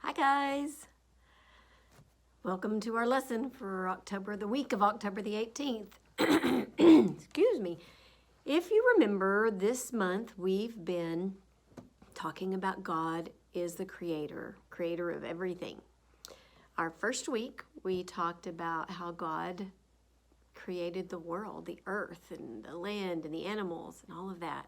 Hi guys! Welcome to our lesson for the week of October the 18th. Excuse me. If you remember, this month we've been talking about God is the creator of everything. Our first week we talked about how God created the world, the earth and the land and the animals and all of that.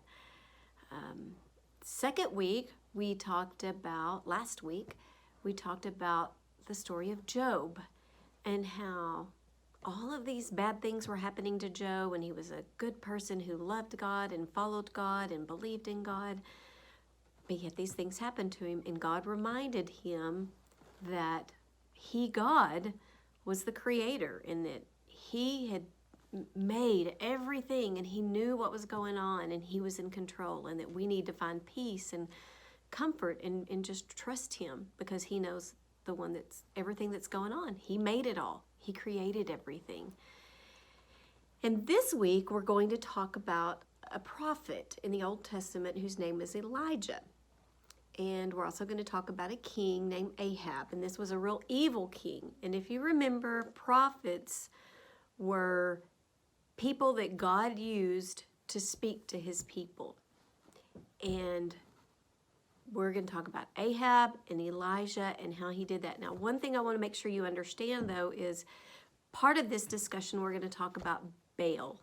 Second week last week, we talked about the story of Job and how all of these bad things were happening to Job, and he was a good person who loved God and followed God and believed in God. But yet these things happened to him, and God reminded him that God, was the creator and that he had made everything and he knew what was going on and he was in control, and that we need to find peace and comfort and just trust him because he knows everything that's going on. He made it all. He created everything. And this week we're going to talk about a prophet in the Old Testament whose name is Elijah. And we're also going to talk about a king named Ahab. And this was a real evil king. And if you remember, prophets were people that God used to speak to his people. And we're going to talk about Ahab and Elijah and how he did that. Now, one thing I want to make sure you understand, though, is part of this discussion we're going to talk about Baal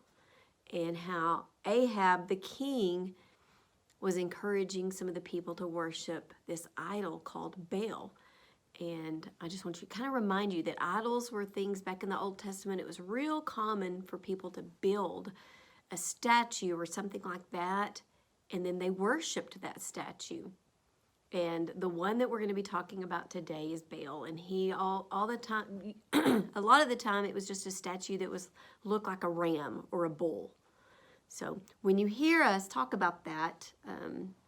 and how Ahab, the king, was encouraging some of the people to worship this idol called Baal. And I just want to kind of remind you that idols were things back in the Old Testament. It was real common for people to build a statue or something like that, and then they worshiped that statue. And the one that we're going to be talking about today is Baal. And he all the time, a lot of the time, it was just a statue that looked like a ram or a bull. So when you hear us talk about that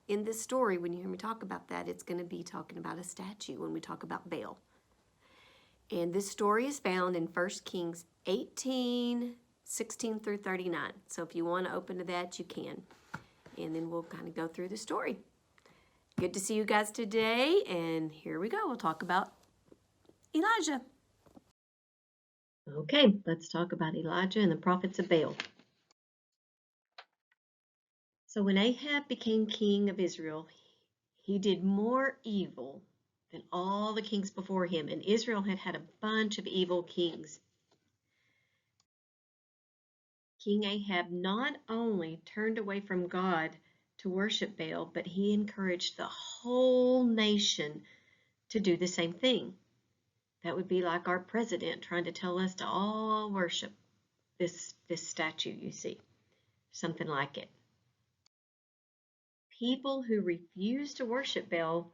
in this story, when you hear me talk about that, it's going to be talking about a statue when we talk about Baal. And this story is found in 1 Kings 18, 16 through 39. So if you want to open to that, you can. And then we'll kind of go through the story. Good to see you guys today, and here we go. We'll talk about Elijah. Okay, let's talk about Elijah and the prophets of Baal. So when Ahab became king of Israel, he did more evil than all the kings before him, and Israel had had a bunch of evil kings. King Ahab not only turned away from God to worship Baal, but he encouraged the whole nation to do the same thing. That would be like our president trying to tell us to all worship this statue you see, something like it. People who refused to worship Baal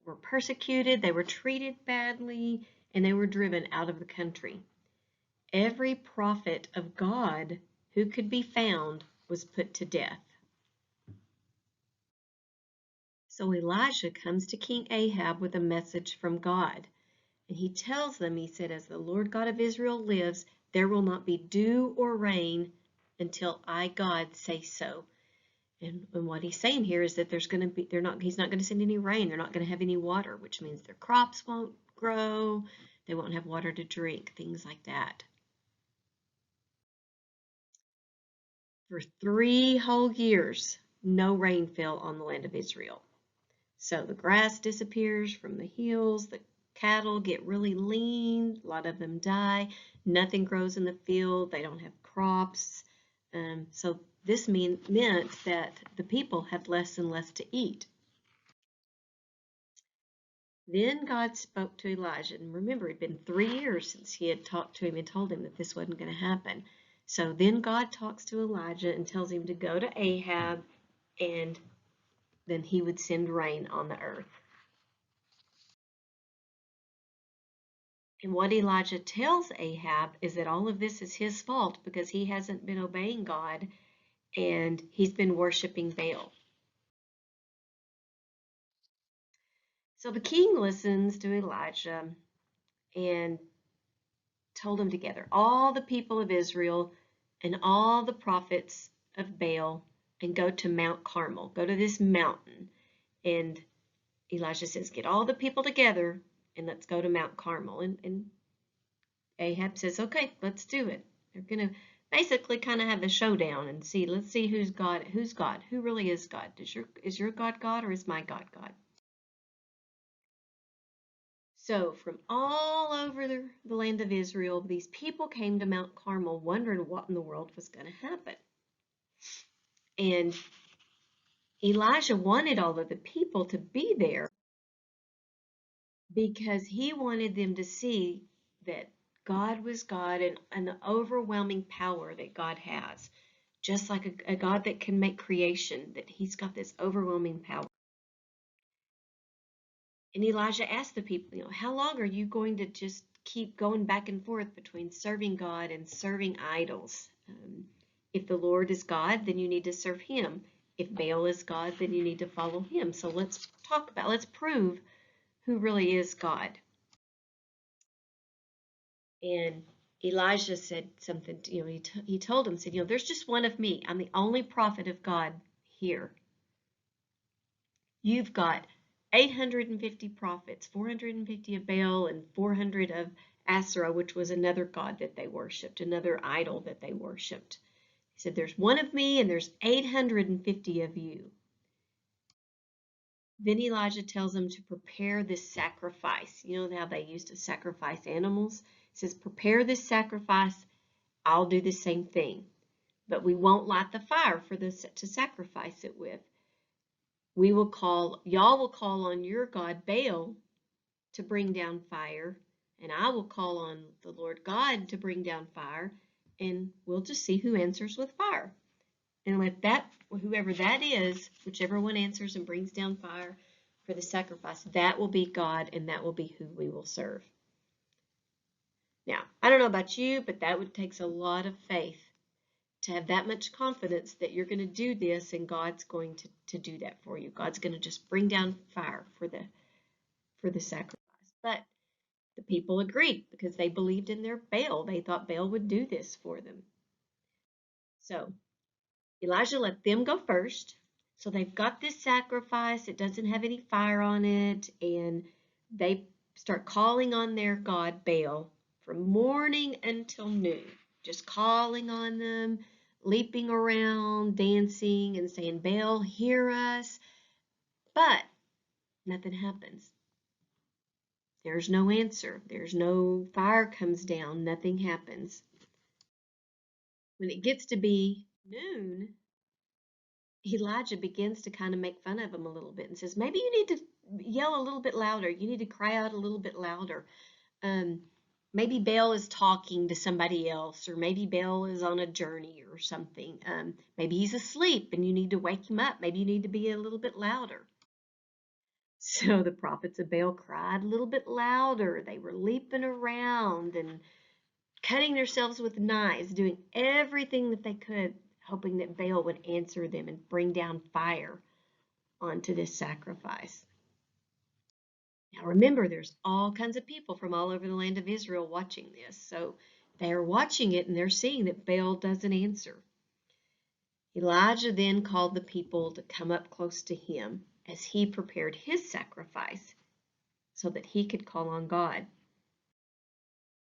were persecuted, they were treated badly, and they were driven out of the country. Every prophet of God who could be found was put to death. So Elijah comes to King Ahab with a message from God. And he tells them, he said, as the Lord God of Israel lives, there will not be dew or rain until I, God, say so. And what he's saying here is that he's not going to send any rain. They're not going to have any water, which means their crops won't grow. They won't have water to drink, things like that. For 3 whole years, no rain fell on the land of Israel. So the grass disappears from the hills, the cattle get really lean, a lot of them die, nothing grows in the field, they don't have crops. So this meant that the people had less and less to eat. Then God spoke to Elijah, and remember, it had been 3 years since he had talked to him and told him that this wasn't going to happen. So then God talks to Elijah and tells him to go to Ahab, and then he would send rain on the earth. And what Elijah tells Ahab is that all of this is his fault because he hasn't been obeying God and he's been worshiping Baal. So the king listens to Elijah and told him to gather all the people of Israel and all the prophets of Baal and go to Mount Carmel. Go to this mountain, and Elijah says, get all the people together and let's go to Mount Carmel. And Ahab says, okay, let's do it. They're going to basically kind of have a showdown and see, let's see who's God, who really is God. Is your God God or is my God God? So from all over the land of Israel, these people came to Mount Carmel wondering what in the world was going to happen. And Elijah wanted all of the people to be there because he wanted them to see that God was God and the overwhelming power that God has. Just like a God that can make creation, that he's got this overwhelming power. And Elijah asked the people, how long are you going to just keep going back and forth between serving God and serving idols? If the Lord is God, then you need to serve him. If Baal is God, then you need to follow him. So let's prove who really is God. And Elijah said something, he told him, said, there's just one of me. I'm the only prophet of God here. You've got 850 prophets, 450 of Baal and 400 of Asherah, which was another god that they worshipped, another idol that they worshipped. He said, there's one of me and there's 850 of you. Then Elijah tells them to prepare this sacrifice. You know how they used to sacrifice animals? He says, prepare this sacrifice. I'll do the same thing. But we won't light the fire to sacrifice it with. Y'all will call on your God Baal to bring down fire, and I will call on the Lord God to bring down fire, and we'll just see who answers with fire. And whoever that is, whichever one answers and brings down fire for the sacrifice, that will be God, and that will be who we will serve. Now, I don't know about you, but that takes a lot of faith to have that much confidence that you're going to do this and God's going to do that for you. God's going to just bring down fire for the sacrifice. But the people agreed because they believed in their Baal. They thought Baal would do this for them. So Elijah let them go first. So they've got this sacrifice. It doesn't have any fire on it. And they start calling on their god Baal from morning until noon. Just calling on them, leaping around, dancing, and saying, Baal, hear us. But nothing happens. There's no answer. There's no fire comes down. Nothing happens. When it gets to be noon, Elijah begins to kind of make fun of him a little bit and says, maybe you need to yell a little bit louder. You need to cry out a little bit louder. Maybe Baal is talking to somebody else, or maybe Baal is on a journey or something. Maybe he's asleep and you need to wake him up. Maybe you need to be a little bit louder. So the prophets of Baal cried a little bit louder. They were leaping around and cutting themselves with knives, doing everything that they could, hoping that Baal would answer them and bring down fire onto this sacrifice. Now remember, there's all kinds of people from all over the land of Israel watching this. So they're watching it and they're seeing that Baal doesn't answer. Elijah then called the people to come up close to him as he prepared his sacrifice so that he could call on God.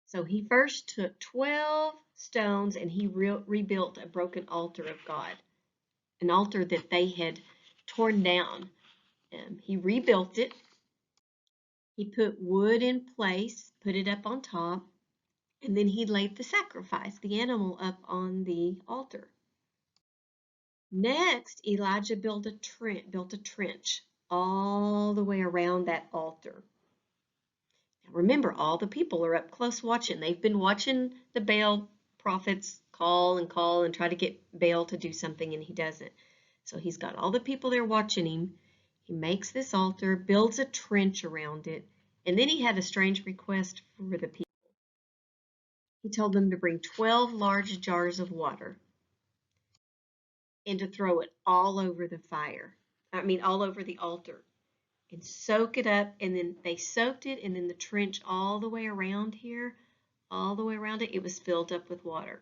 So he first took 12 stones and he rebuilt a broken altar of God, an altar that they had torn down. He rebuilt it. He put wood in place, put it up on top, and then he laid the sacrifice, the animal, up on the altar. Next, Elijah built a trench all the way around that altar. Now remember, all the people are up close watching. They've been watching the Baal prophets call and try to get Baal to do something, and he doesn't. So he's got all the people there watching him. He makes this altar, builds a trench around it, and then he had a strange request for the people. He told them to bring 12 large jars of water and to throw it all over the all over the altar, and soak it up. And then they soaked it, and then the trench all the way around here, all the way around it, it was filled up with water.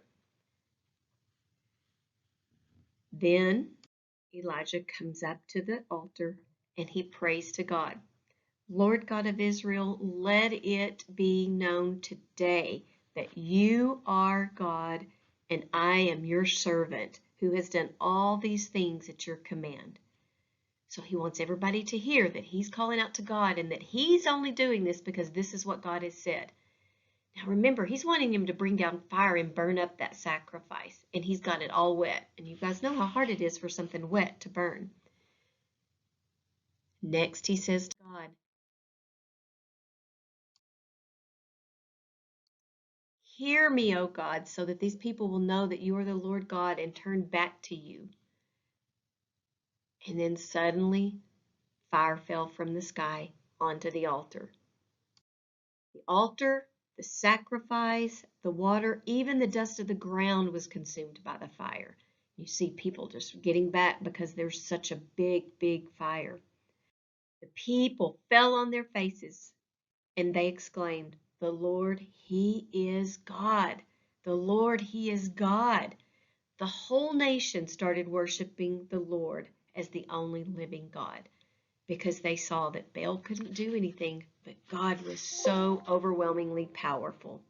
Then Elijah comes up to the altar and he prays to God. Lord God of Israel, let it be known today that you are God and I am your servant who has done all these things at your command. So he wants everybody to hear that he's calling out to God and that he's only doing this because this is what God has said. Now remember, he's wanting him to bring down fire and burn up that sacrifice, and he's got it all wet. And you guys know how hard it is for something wet to burn. Next, he says to God, hear me, O God, so that these people will know that you are the Lord God and turn back to you. And then suddenly, fire fell from the sky onto the altar. The altar, the sacrifice, the water, even the dust of the ground was consumed by the fire. You see people just getting back because there's such a big, big fire. The people fell on their faces and they exclaimed, "The Lord, He is God. The Lord, He is God." The whole nation started worshiping the Lord as the only living God because they saw that Baal couldn't do anything, but God was so overwhelmingly powerful.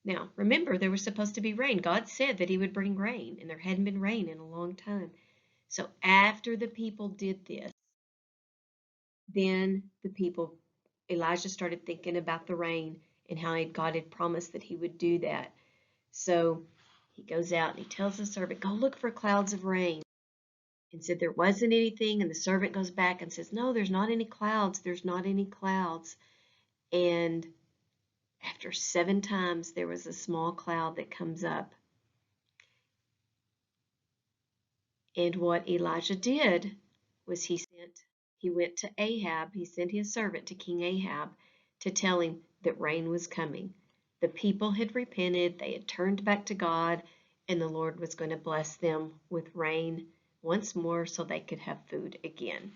Now, remember, there was supposed to be rain. God said that He would bring rain, and there hadn't been rain in a long time. So after the people did this, then Elijah started thinking about the rain and how God had promised that He would do that. So he goes out and he tells the servant, "Go look for clouds of rain." And said there wasn't anything, and the servant goes back and says, "No, there's not any clouds. There's not any clouds." And after 7 times, there was a small cloud that comes up. And what Elijah did was he went to Ahab, he sent his servant to King Ahab to tell him that rain was coming. The people had repented, they had turned back to God, and the Lord was going to bless them with rain once more so they could have food again.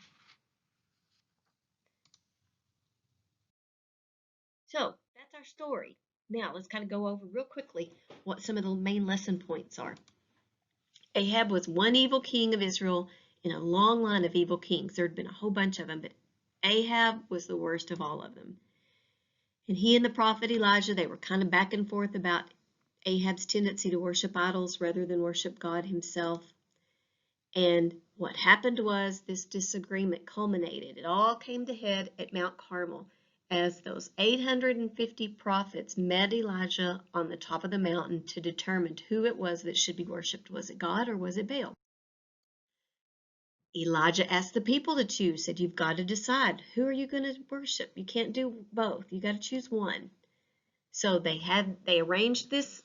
So that's our story. Now let's kind of go over real quickly what some of the main lesson points are. Ahab was one evil king of Israel in a long line of evil kings. There had been a whole bunch of them, but Ahab was the worst of all of them. And he and the prophet Elijah, they were kind of back and forth about Ahab's tendency to worship idols rather than worship God himself. And what happened was this disagreement culminated. It all came to head at Mount Carmel as those 850 prophets met Elijah on the top of the mountain to determine who it was that should be worshipped. Was it God or was it Baal? Elijah asked the people to choose, said, "You've got to decide. Who are you going to worship? You can't do both. You got to choose one." So they arranged this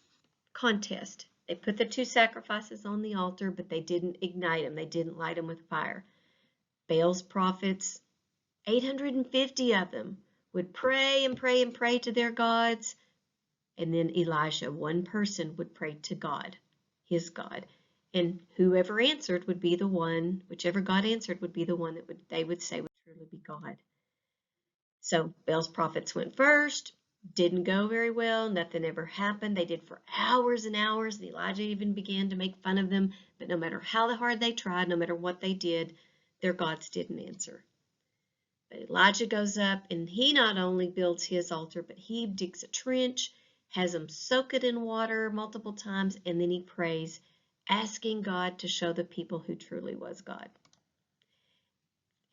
contest. They put the 2 sacrifices on the altar, but they didn't ignite them. They didn't light them with fire. Baal's prophets, 850 of them, would pray and pray and pray to their gods. And then Elijah, one person, would pray to God, his God. And whoever answered would be the one, whichever God answered would be the one that they would say would truly be God. So Baal's prophets went first. Didn't go very well. Nothing ever happened. They did for hours and hours. And Elijah even began to make fun of them. But no matter how hard they tried, no matter what they did, their gods didn't answer. But Elijah goes up and he not only builds his altar, but he digs a trench, has them soak it in water multiple times, and then he prays, asking God to show the people who truly was God.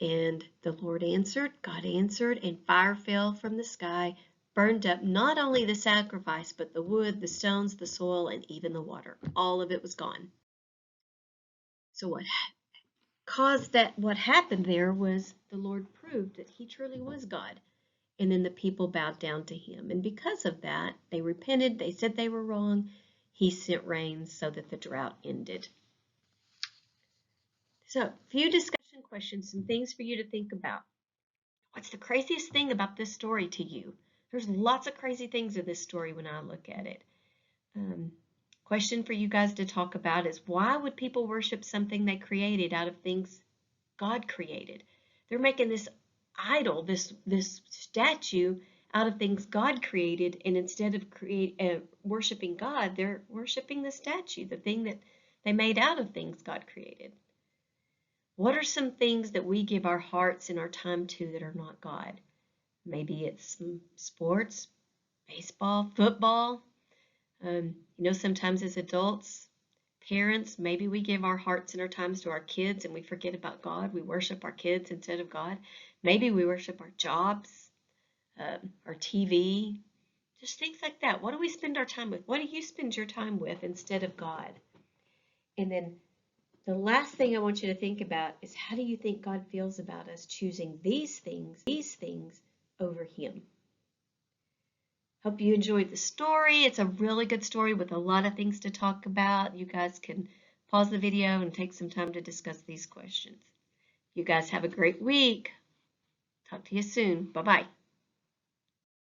And the Lord answered, God answered, and fire fell from the sky, burned up not only the sacrifice, but the wood, the stones, the soil, and even the water. All of it was gone. So what happened there was the Lord proved that He truly was God. And then the people bowed down to Him. And because of that, they repented. They said they were wrong. He sent rain so that the drought ended. So, a few discussion questions, some things for you to think about. What's the craziest thing about this story to you? There's lots of crazy things in this story when I look at it. Question for you guys to talk about is, why would people worship something they created out of things God created? They're making this idol, this statue out of things God created, and instead of worshiping God, they're worshiping the statue, the thing that they made out of things God created. What are some things that we give our hearts and our time to that are not God? Maybe it's sports, baseball, football. Sometimes as adults, parents, maybe we give our hearts and our times to our kids and we forget about God. We worship our kids instead of God. Maybe we worship our jobs, our TV, just things like that. What do we spend our time with? What do you spend your time with instead of God? And then the last thing I want you to think about is, how do you think God feels about us choosing these things over Him? Hope you enjoyed the story. It's a really good story with a lot of things to talk about. You guys can pause the video and take some time to discuss these questions. You guys have a great week. Talk to you soon. Bye-bye.